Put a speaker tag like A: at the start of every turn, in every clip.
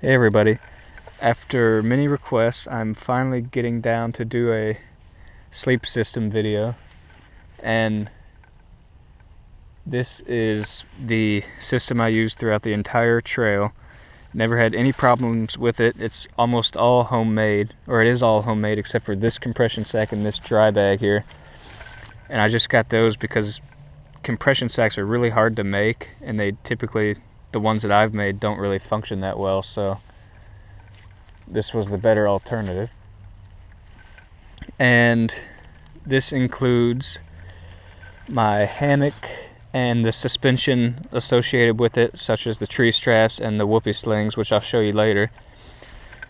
A: Hey everybody, after many requests I'm finally getting down to do a sleep system video, and this is the system I used throughout the entire trail. Never had any problems with it. It's almost all homemade, or it is all homemade except for this compression sack and this dry bag here, and I just got those because compression sacks are really hard to make, and they typically, the ones that I've made, don't really function that well, so this was the better alternative. And this includes my hammock and the suspension associated with it, such as the tree straps and the whoopee slings, which I'll show you later.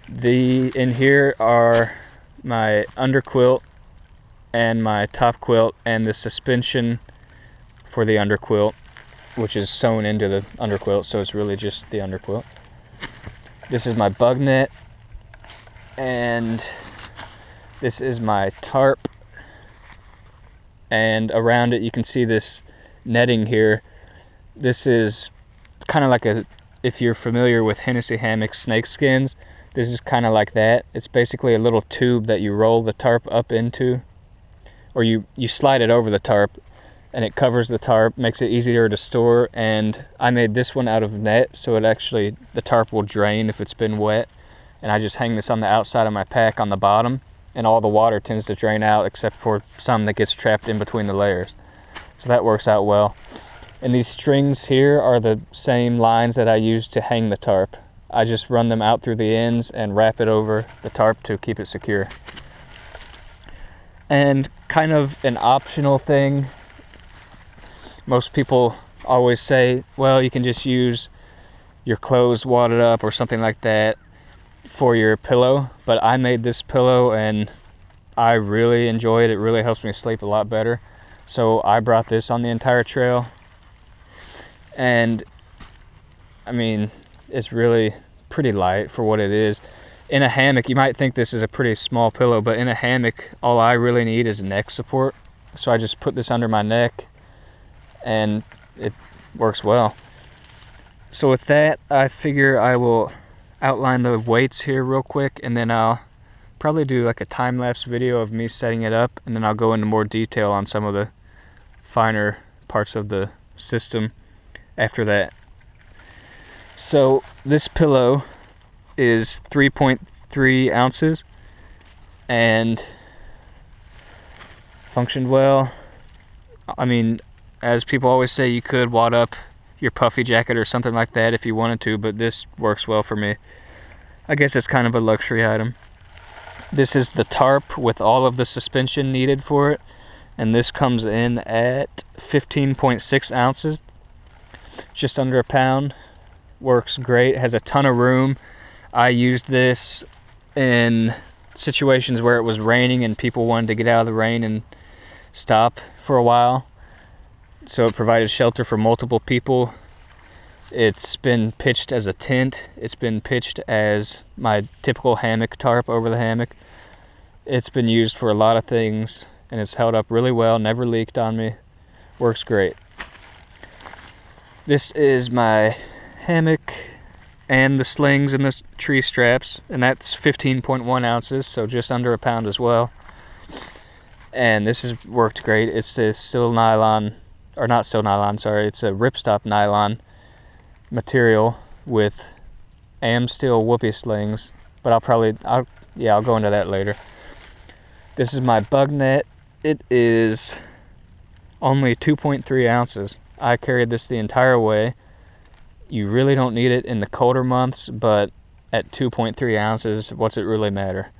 A: In here are my underquilt and my top quilt and the suspension for the underquilt, which is sewn into the underquilt, so it's really just the underquilt. This is my bug net, and this is my tarp, and around it you can see this netting here. This is kind of like if you're familiar with Hennessy hammock snake skins, this is kind of like that. It's basically a little tube that you roll the tarp up into, or you slide it over the tarp, and it covers the tarp, makes it easier to store. And I made this one out of net, so the tarp will drain if it's been wet, and I just hang this on the outside of my pack on the bottom, and all the water tends to drain out except for some that gets trapped in between the layers, so that works out well. And these strings here are the same lines that I use to hang the tarp. I just run them out through the ends and wrap it over the tarp to keep it secure. And kind of an optional thing, most people always say, well, you can just use your clothes wadded up or something like that for your pillow, but I made this pillow and I really enjoy it. It really helps me sleep a lot better, so I brought this on the entire trail. And I mean, it's really pretty light for what it is. In a hammock, you might think this is a pretty small pillow, but in a hammock all I really need is neck support, so I just put this under my neck and it works well. So with that, I figure I will outline the weights here real quick, and then I'll probably do like a time-lapse video of me setting it up, and then I'll go into more detail on some of the finer parts of the system after that. So this pillow is 3.3 ounces and functioned well. I mean, as people always say, you could wad up your puffy jacket or something like that if you wanted to, but this works well for me. I guess it's kind of a luxury item. This is the tarp with all of the suspension needed for it, and this comes in at 15.6 ounces, just under a pound. Works great, has a ton of room. I used this in situations where it was raining and people wanted to get out of the rain and stop for a while, so it provided shelter for multiple people. It's been pitched as a tent. It's been pitched as my typical hammock tarp over the hammock. It's been used for a lot of things, and it's held up really well, never leaked on me. Works great. This is my hammock and the slings and the tree straps, and that's 15.1 ounces, so just under a pound as well. And this has worked great. It's a steel nylon, or not steel nylon, sorry, it's a ripstop nylon material with steel whoopee slings, but I'll go into that later. This is my bug net. It is only 2.3 ounces. I carried this the entire way. You really don't need it in the colder months, but at 2.3 ounces, what's it really matter?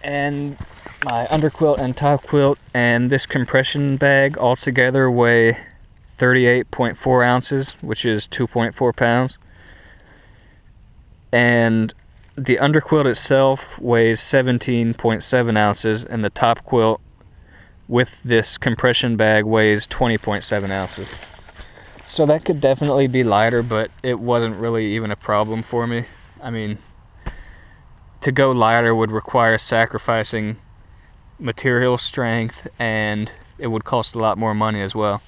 A: And my underquilt and top quilt and this compression bag all together weigh 38.4 ounces, which is 2.4 pounds. And the underquilt itself weighs 17.7 ounces, and the top quilt with this compression bag weighs 20.7 ounces. So that could definitely be lighter, but it wasn't really even a problem for me. I mean, to go lighter would require sacrificing material strength, and it would cost a lot more money as well.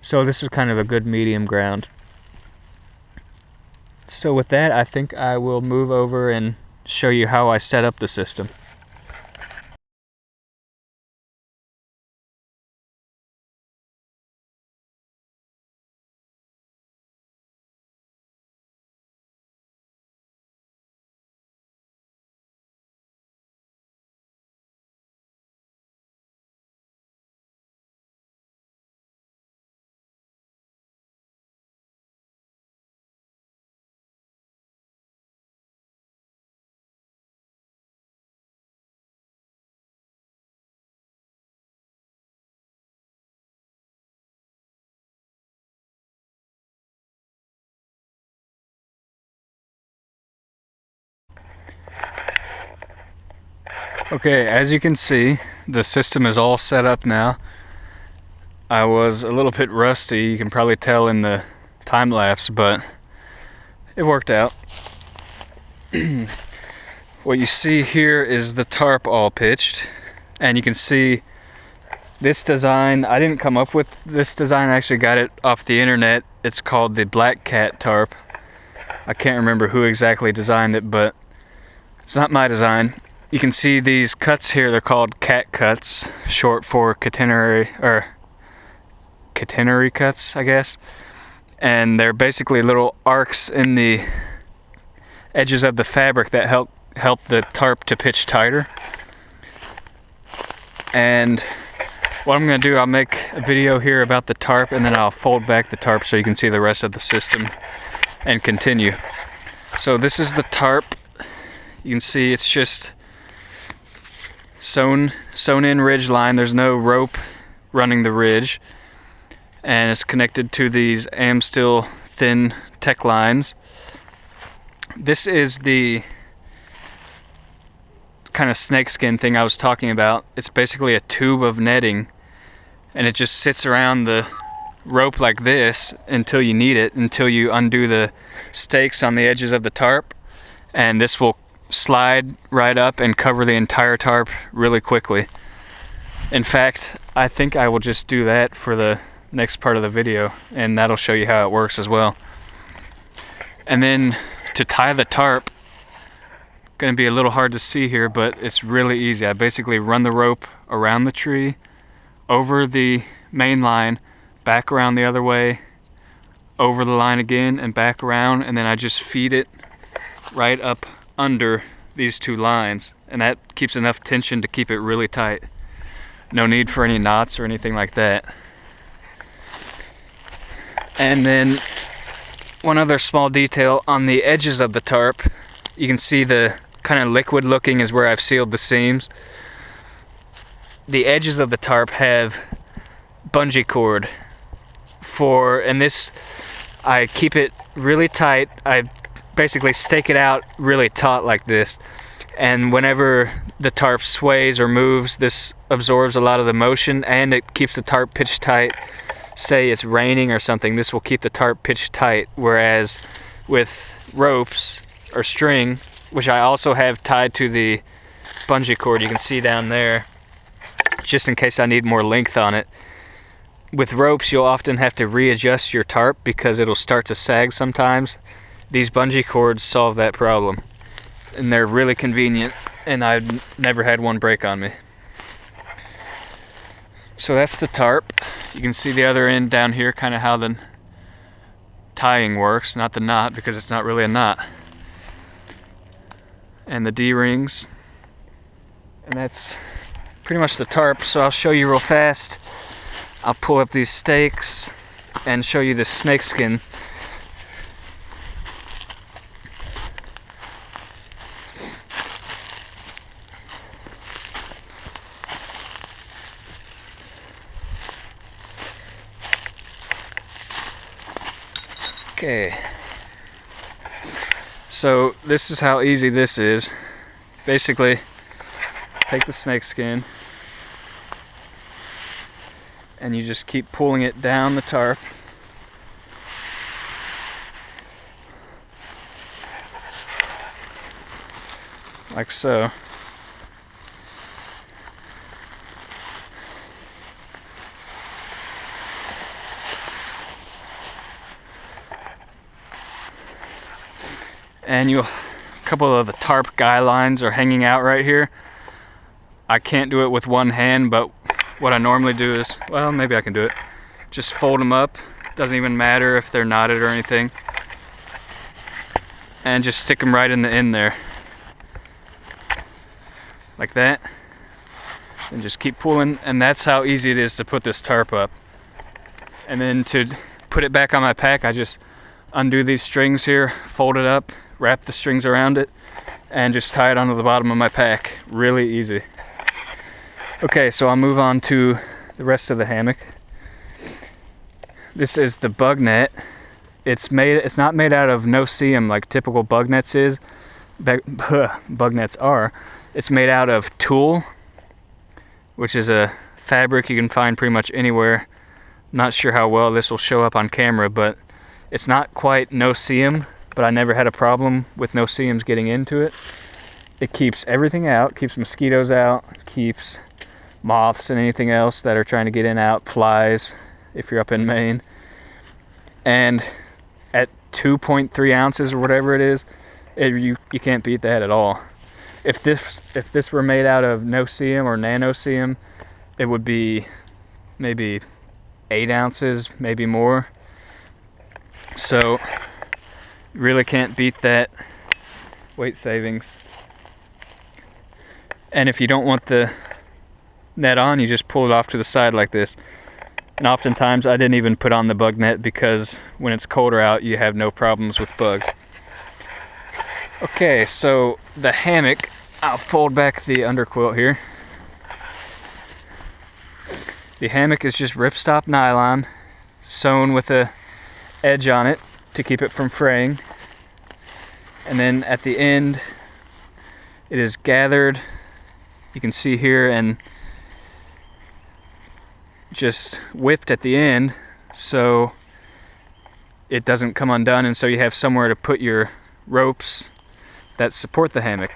A: So this is kind of a good medium ground. So with that, I think I will move over and show you how I set up the system. Okay, as you can see, the system is all set up now. I was a little bit rusty, you can probably tell in the time lapse, but it worked out. What you see here is the tarp all pitched, and you can see this design. I didn't come up with this design, I actually got it off the internet. It's called the Black Cat tarp. I can't remember who exactly designed it, but it's not my design. You can see these cuts here, they're called cat cuts, short for catenary cuts, I guess. And they're basically little arcs in the edges of the fabric that help the tarp to pitch tighter. And what I'm going to do, I'll make a video here about the tarp, and then I'll fold back the tarp so you can see the rest of the system and continue. So this is the tarp. You can see it's just sewn in ridge line. There's no rope running the ridge, and it's connected to these Amstel thin tech lines. This is the kind of snakeskin thing I was talking about. It's basically a tube of netting, and it just sits around the rope like this until you need it, until you undo the stakes on the edges of the tarp, and this will slide right up and cover the entire tarp really quickly. In fact, I think I will just do that for the next part of the video, and that'll show you how it works as well. And then to tie the tarp, going to be a little hard to see here, but it's really easy. I basically run the rope around the tree, over the main line, back around the other way, over the line again, and back around, and then I just feed it right up under these two lines, and that keeps enough tension to keep it really tight. No need for any knots or anything like that. And then one other small detail on the edges of the tarp, you can see the kind of liquid looking is where I've sealed the seams. The edges of the tarp have bungee cord and this, I keep it really tight. I basically stake it out really taut like this, and whenever the tarp sways or moves, this absorbs a lot of the motion, and it keeps the tarp pitched tight. Say it's raining or something, this will keep the tarp pitched tight, whereas with ropes or string, which I also have tied to the bungee cord, you can see down there, just in case I need more length on it. With ropes, you'll often have to readjust your tarp because it'll start to sag sometimes. These bungee cords solve that problem, and they're really convenient, and I've never had one break on me. So that's the tarp. You can see the other end down here, kind of how the tying works, not the knot because it's not really a knot. And the D-rings, and that's pretty much the tarp. So I'll show you real fast. I'll pull up these stakes and show you the snakeskin. Okay, so this is how easy this is. Basically, take the snakeskin and you just keep pulling it down the tarp. Like so. and a couple of the tarp guy lines are hanging out right here. I can't do it with one hand, but what I normally do is, well, maybe I can do it. Just fold them up. Doesn't even matter if they're knotted or anything. And just stick them right in the end there. Like that. And just keep pulling, and that's how easy it is to put this tarp up. And then to put it back on my pack, I just undo these strings here, fold it up, wrap the strings around it, and just tie it onto the bottom of my pack. Really easy. Okay, so I'll move on to the rest of the hammock. This is the bug net. It's not made out of no-see-um like typical bug nets bug nets are. It's made out of tulle, which is a fabric you can find pretty much anywhere. Not sure how well this will show up on camera, but it's not quite no-see-um, but I never had a problem with no-see-ums getting into it. It keeps everything out, keeps mosquitoes out, keeps moths and anything else that are trying to get in, out, flies if you're up in Maine. And at 2.3 ounces or whatever it is, you can't beat that at all. If this were made out of no-see-um or nano-see-um, it would be maybe 8 ounces, maybe more. So you really can't beat that weight savings. And if you don't want the net on, you just pull it off to the side like this. And oftentimes I didn't even put on the bug net because when it's colder out, you have no problems with bugs. Okay, so the hammock, I'll fold back the underquilt here. The hammock is just ripstop nylon sewn with a edge on it to keep it from fraying. And then at the end, it is gathered, you can see here, and just whipped at the end so it doesn't come undone, and so you have somewhere to put your ropes that support the hammock.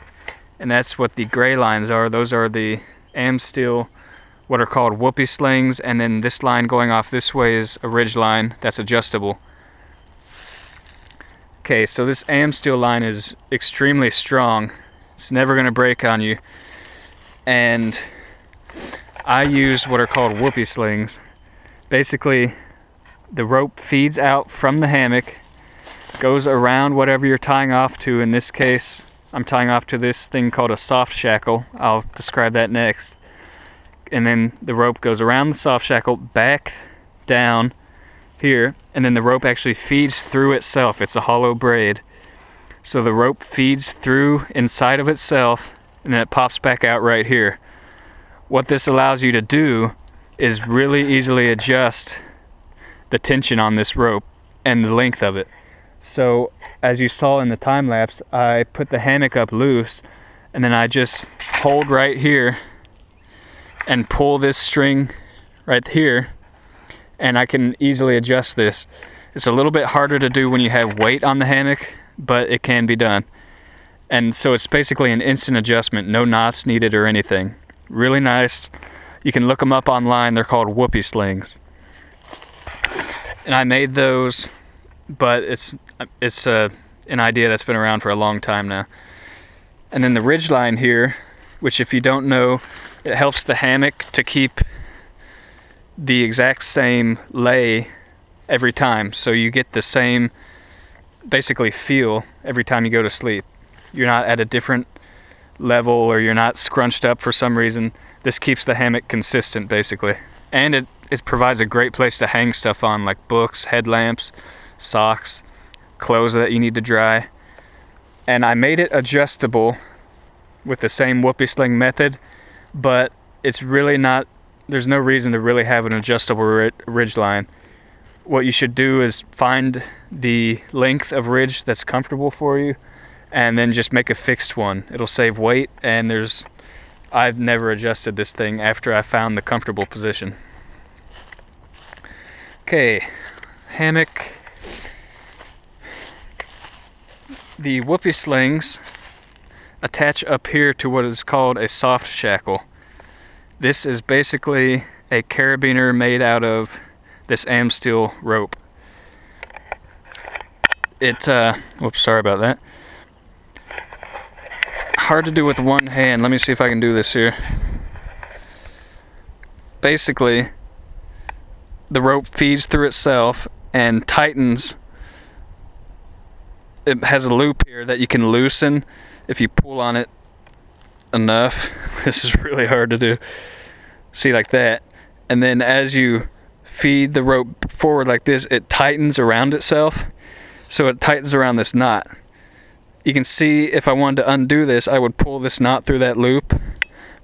A: And that's what the gray lines are. Those are the Amsteel, what are called whoopee slings, and then this line going off this way is a ridge line that's adjustable. Okay, so this Amsteel line is extremely strong. It's never going to break on you. And I use what are called whoopee slings. Basically, the rope feeds out from the hammock, goes around whatever you're tying off to. In this case, I'm tying off to this thing called a soft shackle. I'll describe that next. And then the rope goes around the soft shackle, back down here, and then the rope actually feeds through itself. It's a hollow braid. So the rope feeds through inside of itself, and then it pops back out right here. What this allows you to do is really easily adjust the tension on this rope and the length of it. So as you saw in the time lapse, I put the hammock up loose, and then I just hold right here and pull this string right here, and I can easily adjust this. It's a little bit harder to do when you have weight on the hammock, but it can be done. And so it's basically an instant adjustment, no knots needed or anything. Really nice. You can look them up online. They're called whoopee slings. And I made those, but it's an idea that's been around for a long time now. And then the ridge line here, which if you don't know, it helps the hammock to keep the exact same lay every time. So you get the same basically feel every time you go to sleep. You're not at a different level, or you're not scrunched up for some reason. This keeps the hammock consistent basically. And it provides a great place to hang stuff on, like books, headlamps, socks, clothes that you need to dry. And I made it adjustable with the same whoopee sling method, but it's really not, there's no reason to really have an adjustable ridge line. What you should do is find the length of ridge that's comfortable for you, and then just make a fixed one. It'll save weight, and I've never adjusted this thing after I found the comfortable position. Okay, hammock. The whoopee slings attach up here to what is called a soft shackle. This is basically a carabiner made out of this Amsteel rope. Whoops, sorry about that. hard to do with one hand. Let me see if I can do this here. Basically, the rope feeds through itself and tightens. It has a loop here that you can loosen if you pull on it enough. This is really hard to do. See, like that. And then as you feed the rope forward like this, it tightens around itself. So it tightens around this knot. You can see if I wanted to undo this, I would pull this knot through that loop,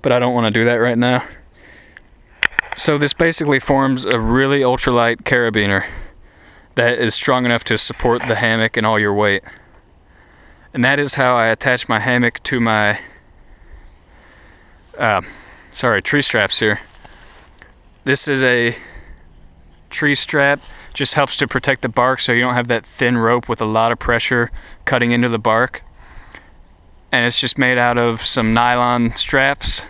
A: but I don't want to do that right now. So this basically forms a really ultralight carabiner that is strong enough to support the hammock and all your weight. And that is how I attach my hammock to my tree straps here. This is a tree strap, just helps to protect the bark so you don't have that thin rope with a lot of pressure cutting into the bark. And it's just made out of some nylon straps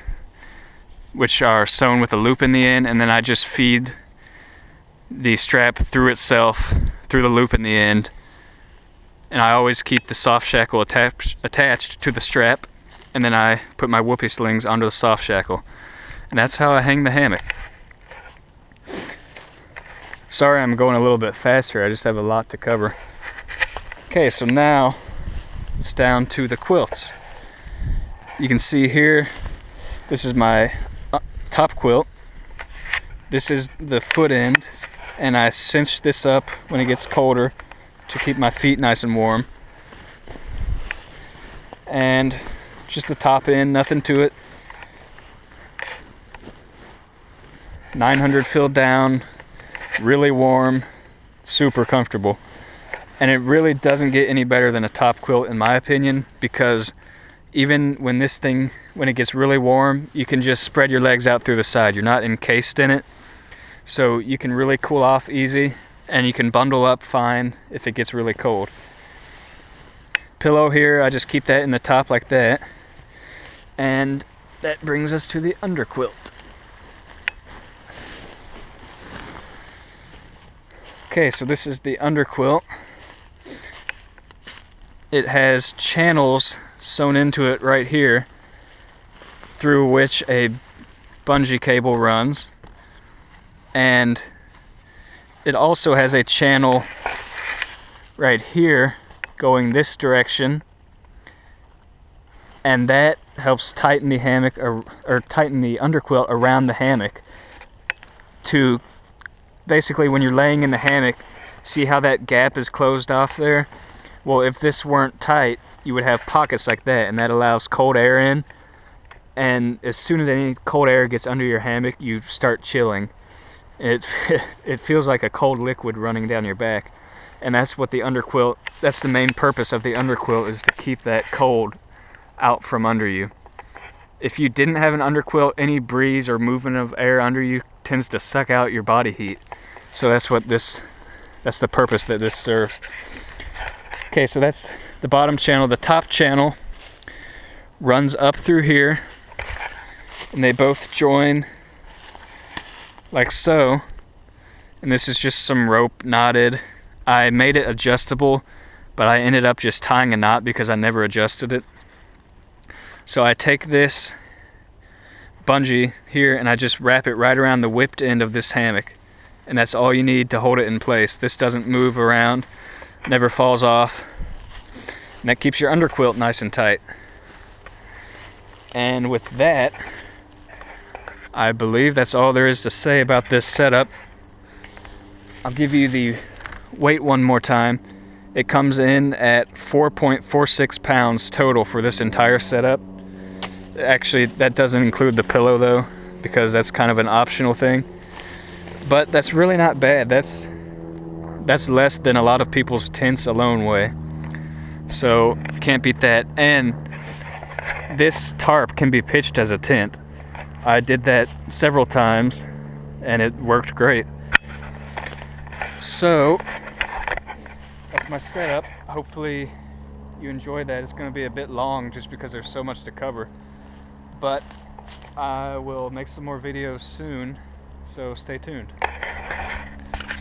A: which are sewn with a loop in the end, and then I just feed the strap through itself, through the loop in the end. And I always keep the soft shackle attached to the strap, and then I put my whoopee slings onto the soft shackle. And that's how I hang the hammock. Sorry I'm going a little bit faster, I just have a lot to cover. Okay, so now it's down to the quilts. You can see here, this is my top quilt. This is the foot end, and I cinch this up when it gets colder to keep my feet nice and warm. And just the top end, nothing to it. 900 filled down, really warm, super comfortable. And it really doesn't get any better than a top quilt in my opinion, because even when it gets really warm, you can just spread your legs out through the side. You're not encased in it, so you can really cool off easy, and you can bundle up fine if it gets really cold. Pillow here, I just keep that in the top like that. And that brings us to the underquilt. Okay, so this is the underquilt. It has channels sewn into it right here through which a bungee cable runs, and it also has a channel right here going this direction, and that helps tighten the hammock or tighten the underquilt around the hammock to basically, when you're laying in the hammock, see how that gap is closed off there? Well, if this weren't tight, you would have pockets like that, and that allows cold air in, and as soon as any cold air gets under your hammock, you start chilling. It feels like a cold liquid running down your back, and that's what the underquilt, that's the main purpose of the underquilt, is to keep that cold out from under you. If you didn't have an underquilt, any breeze or movement of air under you tends to suck out your body heat. So that's the purpose that this serves. Okay, so that's the bottom channel. The top channel runs up through here, and they both join like so. And this is just some rope knotted. I made it adjustable, but I ended up just tying a knot because I never adjusted it. So I take this bungee here and I just wrap it right around the whipped end of this hammock, and that's all you need to hold it in place. This doesn't move around, never falls off, and that keeps your underquilt nice and tight. And with that, I believe that's all there is to say about this setup. I'll give you the weight one more time. It comes in at 4.46 pounds total for this entire setup. Actually, that doesn't include the pillow though, because that's kind of an optional thing. But that's really not bad. That's less than a lot of people's tents alone weigh. So can't beat that. And this tarp can be pitched as a tent. I did that several times and it worked great. So that's my setup. Hopefully you enjoyed that. It's going to be a bit long just because there's so much to cover. But I will make some more videos soon, so stay tuned.